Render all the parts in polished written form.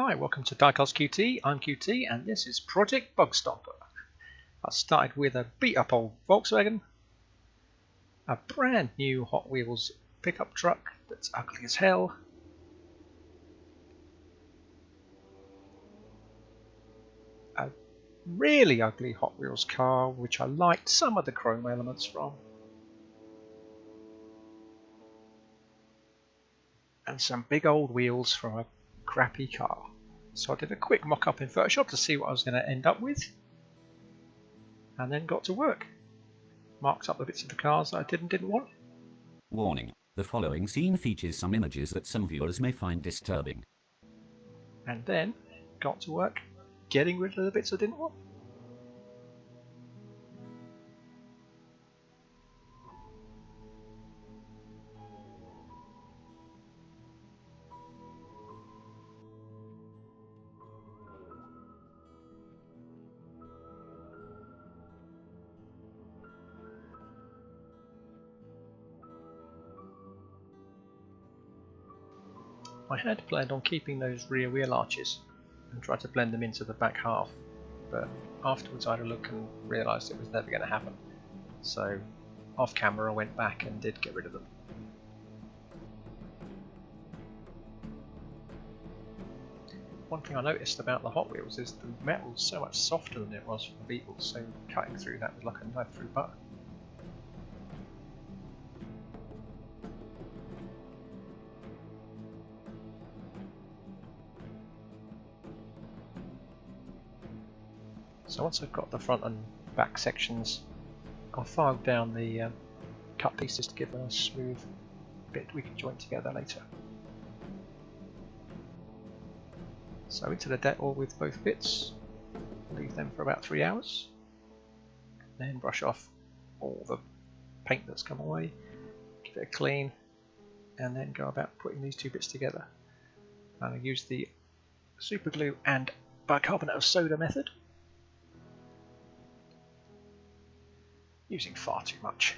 Hi, welcome to Diecast QT. I'm QT and this is Project Bugstomper. I started with a beat up old Volkswagen, a brand new Hot Wheels pickup truck that's ugly as hell, a really ugly Hot Wheels car which I liked some of the chrome elements from, and some big old wheels from a crappy car. So I did a quick mock-up in Photoshop to see what I was going to end up with, and then got to work. Marked up the bits of the cars that I didn't want. Warning, the following scene features some images that some viewers may find disturbing. And then got to work getting rid of the bits I didn't want. I had planned on keeping those rear wheel arches and try to blend them into the back half, but afterwards I had a look and realised it was never going to happen. So off camera I went back and did get rid of them. One thing I noticed about the Hot Wheels is the metal is so much softer than it was for the Beetles, so cutting through that was like a knife through butter. So once I've got the front and back sections, I'll file down the cut pieces to give them a smooth bit we can join together later. So into the dettol with both bits, leave them for about 3 hours, then brush off all the paint that's come away, give it a clean, and then go about putting these two bits together. And I use the super glue and bicarbonate of soda method, using far too much.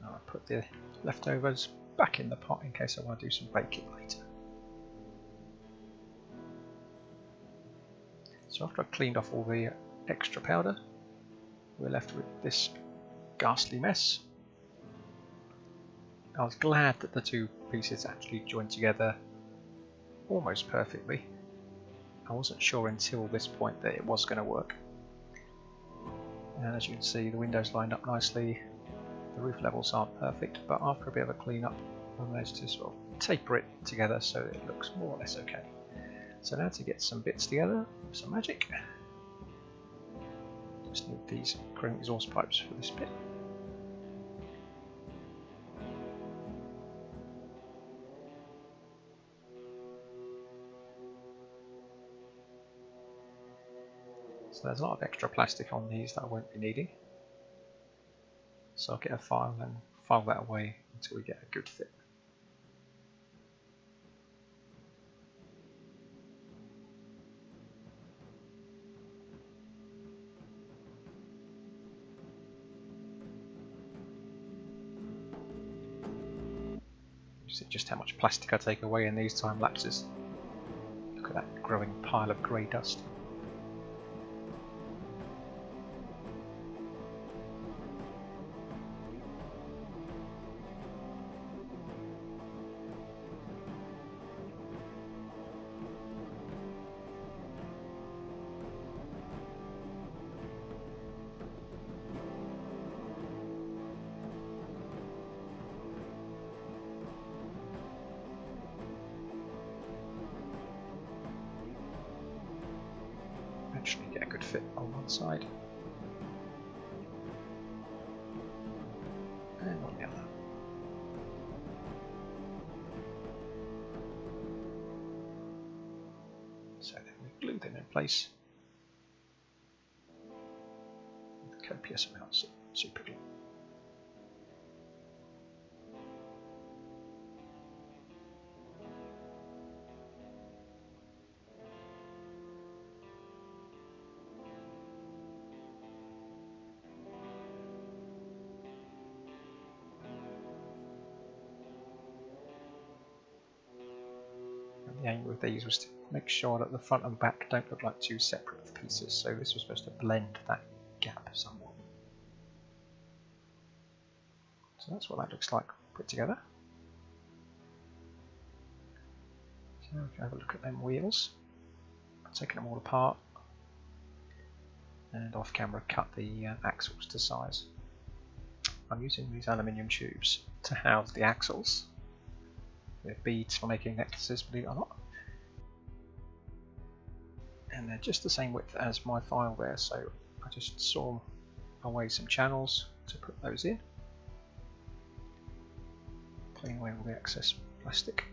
Now I put the leftovers back in the pot in case I want to do some baking later. So after I've cleaned off all the extra powder, we're left with this ghastly mess. I was glad that the two pieces actually joined together almost perfectly. I wasn't sure until this point that it was going to work. And as you can see, the windows lined up nicely, the roof levels aren't perfect, but after a bit of a clean up I managed to sort of taper it together so it looks more or less okay. So now to get some bits together, some magic. Just need these chrome exhaust pipes for this bit. So there's a lot of extra plastic on these that I won't be needing. So I'll get a file and file that away until we get a good fit. You see just how much plastic I take away in these time lapses. Look at that growing pile of grey dust. Eventually get a good fit on one side and on the other. So then we glue them in place with copious amounts of super glue. the aim with these was to make sure that the front and back don't look like two separate pieces, so this was supposed to blend that gap somewhat. So that's what that looks like put together. So we can have a look at them wheels. I've taken them all apart and off camera cut the axles to size. I'm using these aluminium tubes to house the axles. They're beads for making necklaces, believe it or not. And they're just the same width as my file there, so I just saw away some channels to put those in. Clean away all the excess plastic.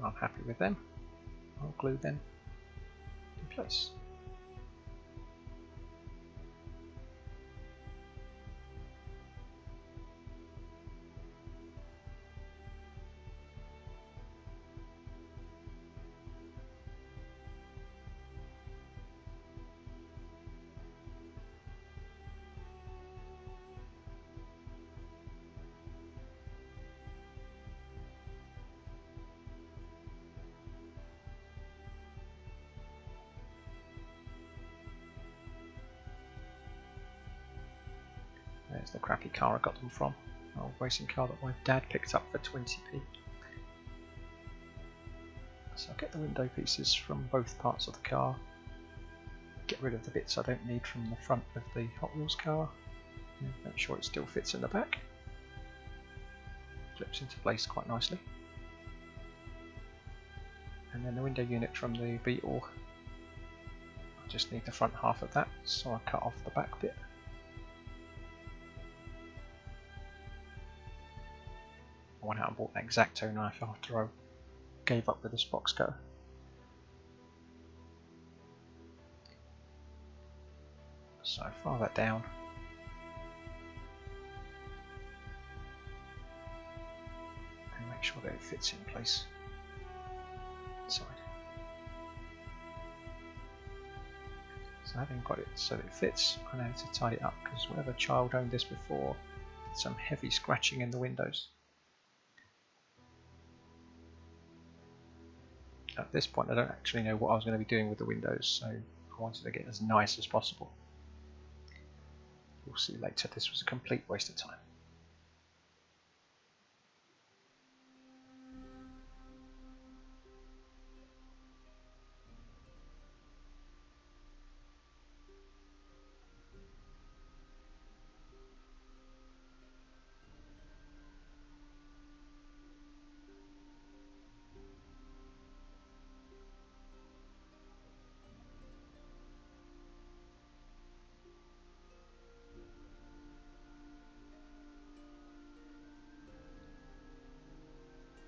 I'm happy with them. I'll glue them in place. There's the crappy car I got them from. An old racing car that my dad picked up for 20p. So I'll get the window pieces from both parts of the car. Get rid of the bits I don't need from the front of the Hot Wheels car. And make sure it still fits in the back. Clips into place quite nicely. And then the window unit from the Beetle. I just need the front half of that, so I cut off the back bit. I went out and bought an X-Acto knife after I gave up with this box cutter. So file that down. And make sure that it fits in place inside. So having got it so that it fits, I now need to tidy it up because whatever child owned this before did some heavy scratching in the windows. At this point I don't actually know what I was going to be doing with the windows, so I wanted to get as nice as possible. You'll see later this was a complete waste of time.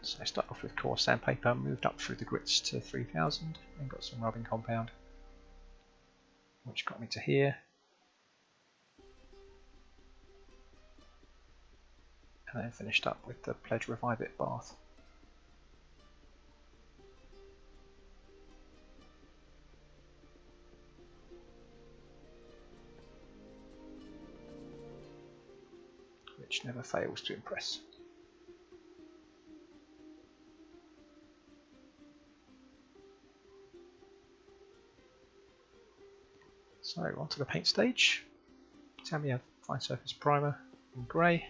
So I start off with coarse sandpaper, moved up through the grits to 3000, then got some rubbing compound, which got me to here. And then finished up with the Pledge Revive It bath. Which never fails to impress. So onto the paint stage. Tamiya Fine Surface Primer in grey.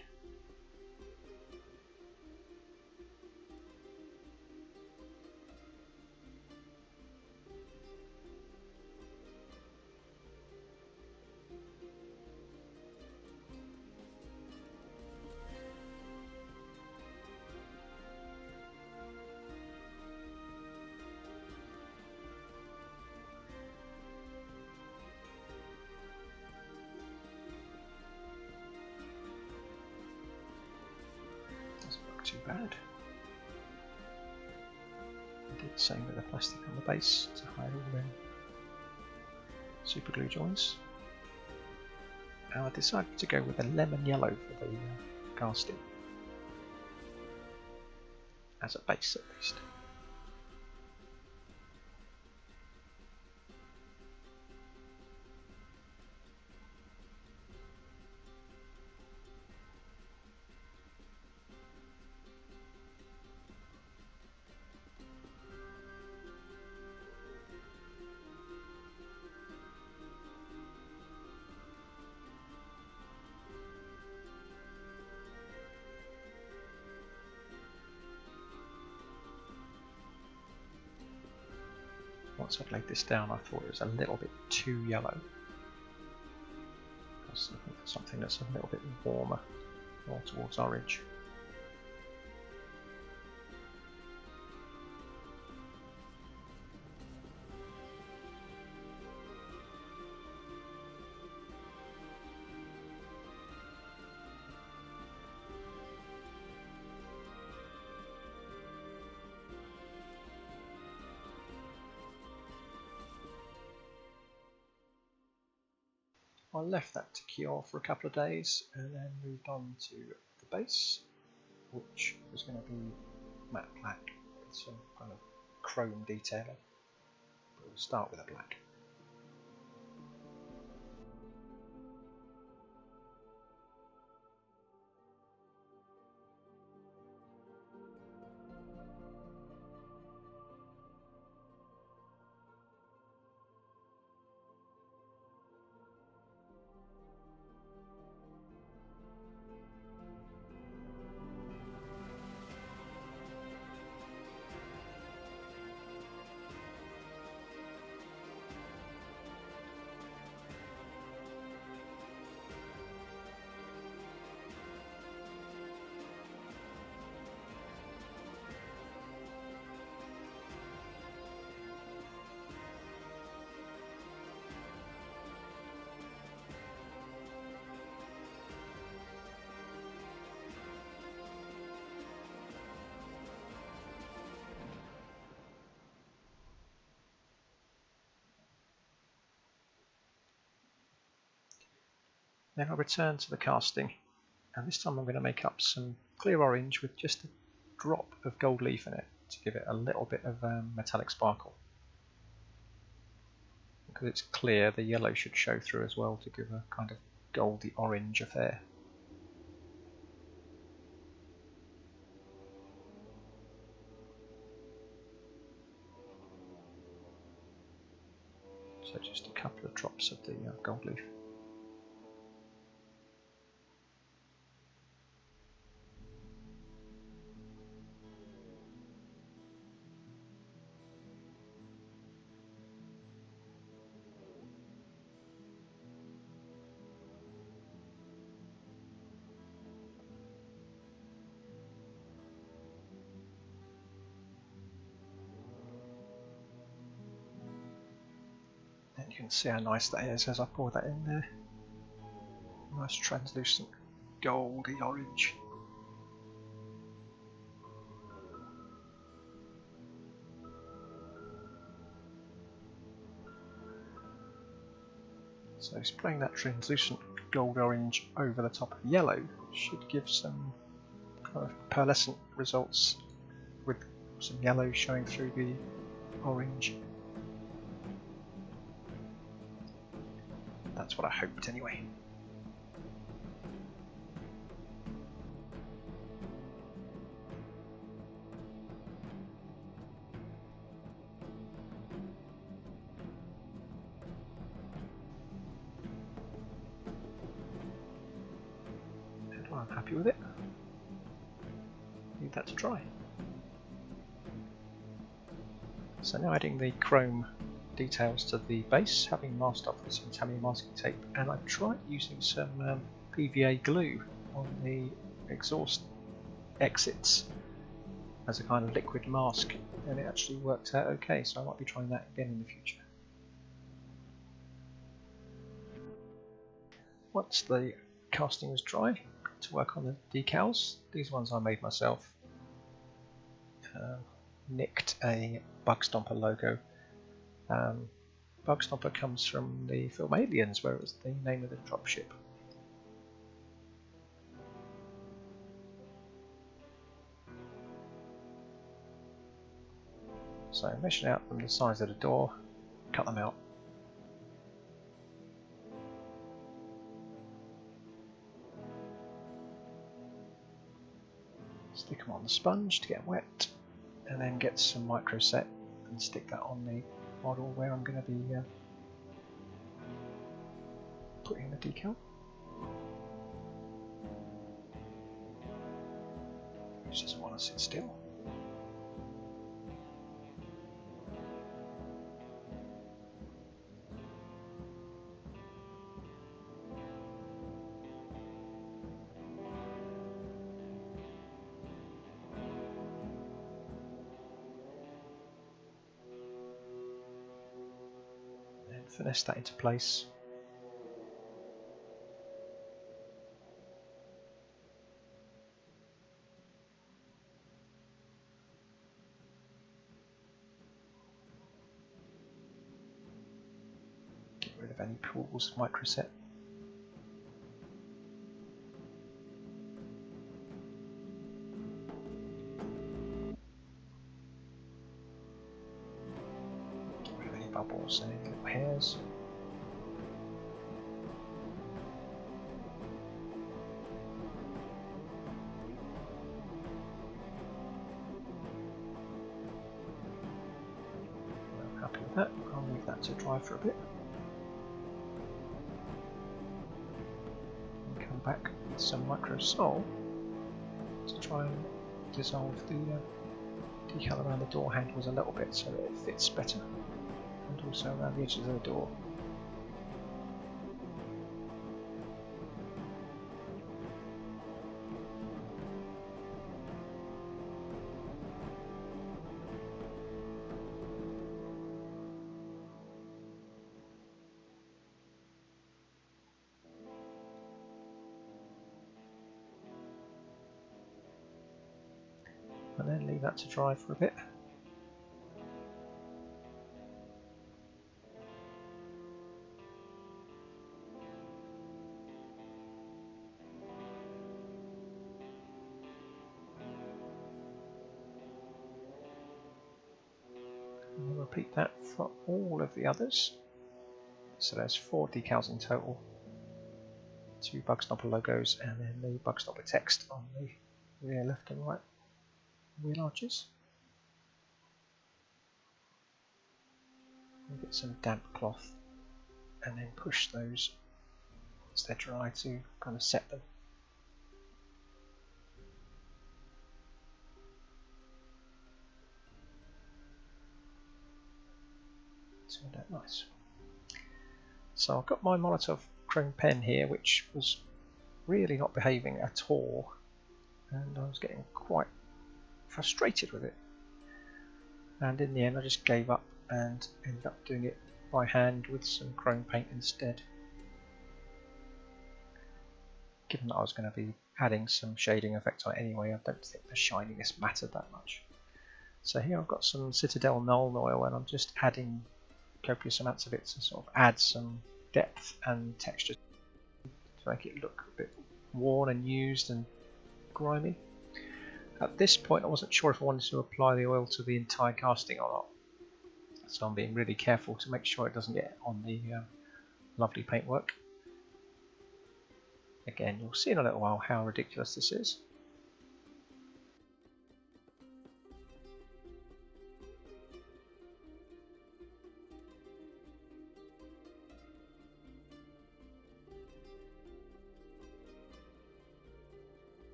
Too bad. I did the same with the plastic on the base to hide all the super glue joints. And I decided to go with a lemon yellow for the casting. as a base at least. Once I'd laid this down, I thought it was a little bit too yellow. I was looking for something that's a little bit warmer, more towards orange. I left that to cure for a couple of days and then moved on to the base, which was going to be matte black with some kind of chrome detailing. But we'll start with a black. Then I'll return to the casting, and this time I'm going to make up some clear orange with just a drop of gold leaf in it to give it a little bit of metallic sparkle. Because it's clear, the yellow should show through as well to give a kind of goldy orange affair. So just a couple of drops of the gold leaf. And you can see how nice that is as I pour that in there. Nice translucent goldy orange. So spraying that translucent gold orange over the top of yellow should give some kind of pearlescent results with some yellow showing through the orange. That's what I hoped anyway. I'm happy with it. Leave that to dry. So now adding the chrome details to the base, having masked off with some Italian masking tape, and I've tried using some PVA glue on the exhaust exits as a kind of liquid mask, and it actually worked out okay, so I might be trying that again in the future. Once the casting was dry, to work on the decals. These ones I made myself. Nicked a Bugstomper logo. Bugstomper comes from the film Aliens, where it was the name of the dropship. So measure out from the size of the door, cut them out. Stick them on the sponge to get wet, and then get some micro set and stick that on the model where I'm going to be putting the decal. Which doesn't want to sit still. Finesse that into place. Get rid of any pools, microset. Bubbles and any little hairs. I'm happy with that. I'll leave that to dry for a bit. And come back with some micro sol to try and dissolve the decal around the door handles a little bit so that it fits better. And also around the edges of the door. And then leave that to dry for a bit. And we'll repeat that for all of the others. So there's 4 decals in total, 2 Bugstomper logos, and then the Bugstomper text on the rear left and right wheel arches. We'll get some damp cloth and then push those once they're dry to kind of set them. Turned out nice. So I've got my Molotov chrome pen here, which was really not behaving at all, and I was getting quite frustrated with it. And in the end I just gave up and ended up doing it by hand with some chrome paint instead. Given that I was going to be adding some shading effect on it anyway, I don't think the shininess mattered that much. So here I've got some Citadel Null oil and I'm just adding copious amounts of it to sort of add some depth and texture to make it look a bit worn and used and grimy. At this point I wasn't sure if I wanted to apply the oil to the entire casting or not, so I'm being really careful to make sure it doesn't get on the lovely paintwork. Again, you'll see in a little while how ridiculous this is.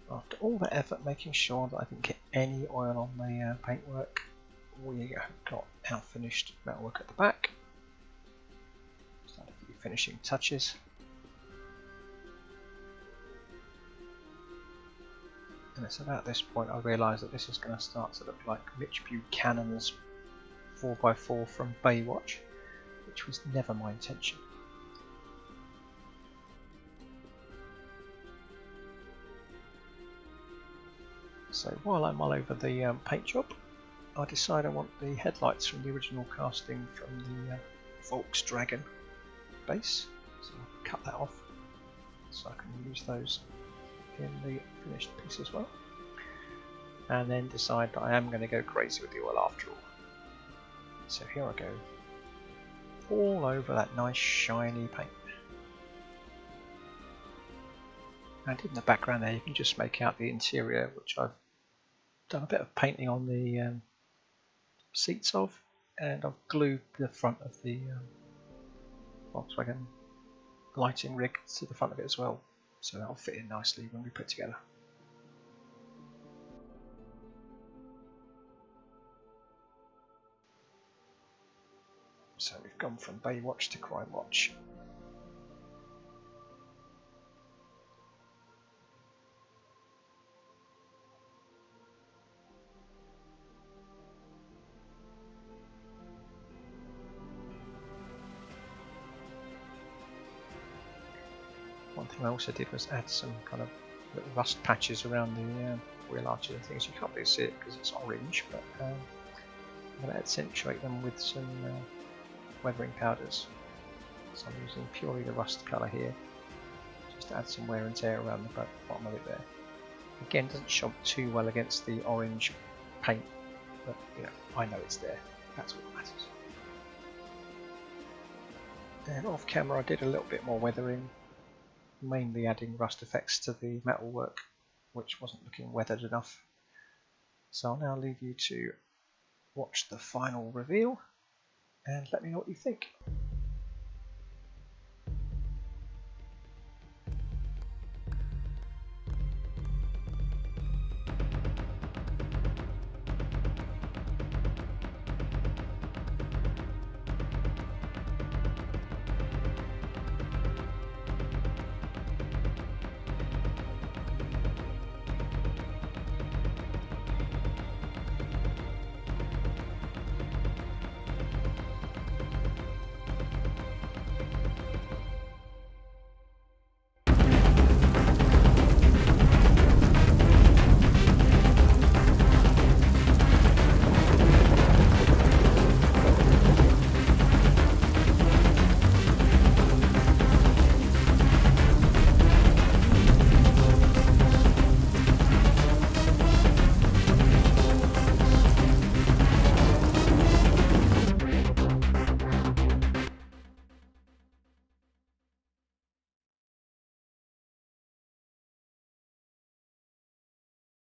After all that effort making sure that I didn't get any oil on the paintwork, we got our finished metalwork at the back, finishing touches. And it's about this point I realise that this is going to start to look like Mitch Buchanan's 4x4 from Baywatch, which was never my intention. So while I'm all over the paint job, I decide I want the headlights from the original casting from the Volks Dragon base, so I'll cut that off so I can use those in the finished piece as well, and then decide that I am going to go crazy with the oil after all. So here I go, all over that nice shiny paint, and in the background there you can just make out the interior, which I've done a bit of painting on the seats of, and I've glued the front of the Volkswagen lighting rig to the front of it as well, so that'll fit in nicely when we put it together. So we've gone from Baywatch to Crime Watch. One thing I also did was add some kind of little rust patches around the wheel arches and things. You can't really see it because it's orange, but I'm going to accentuate them with some weathering powders. So I'm using purely the rust colour here, just to add some wear and tear around the bottom of it there. Again, it doesn't show too well against the orange paint, but you know, I know it's there. That's what matters. Then off camera I did a little bit more weathering, mainly adding rust effects to the metalwork, which wasn't looking weathered enough. So I'll now leave you to watch the final reveal and let me know what you think.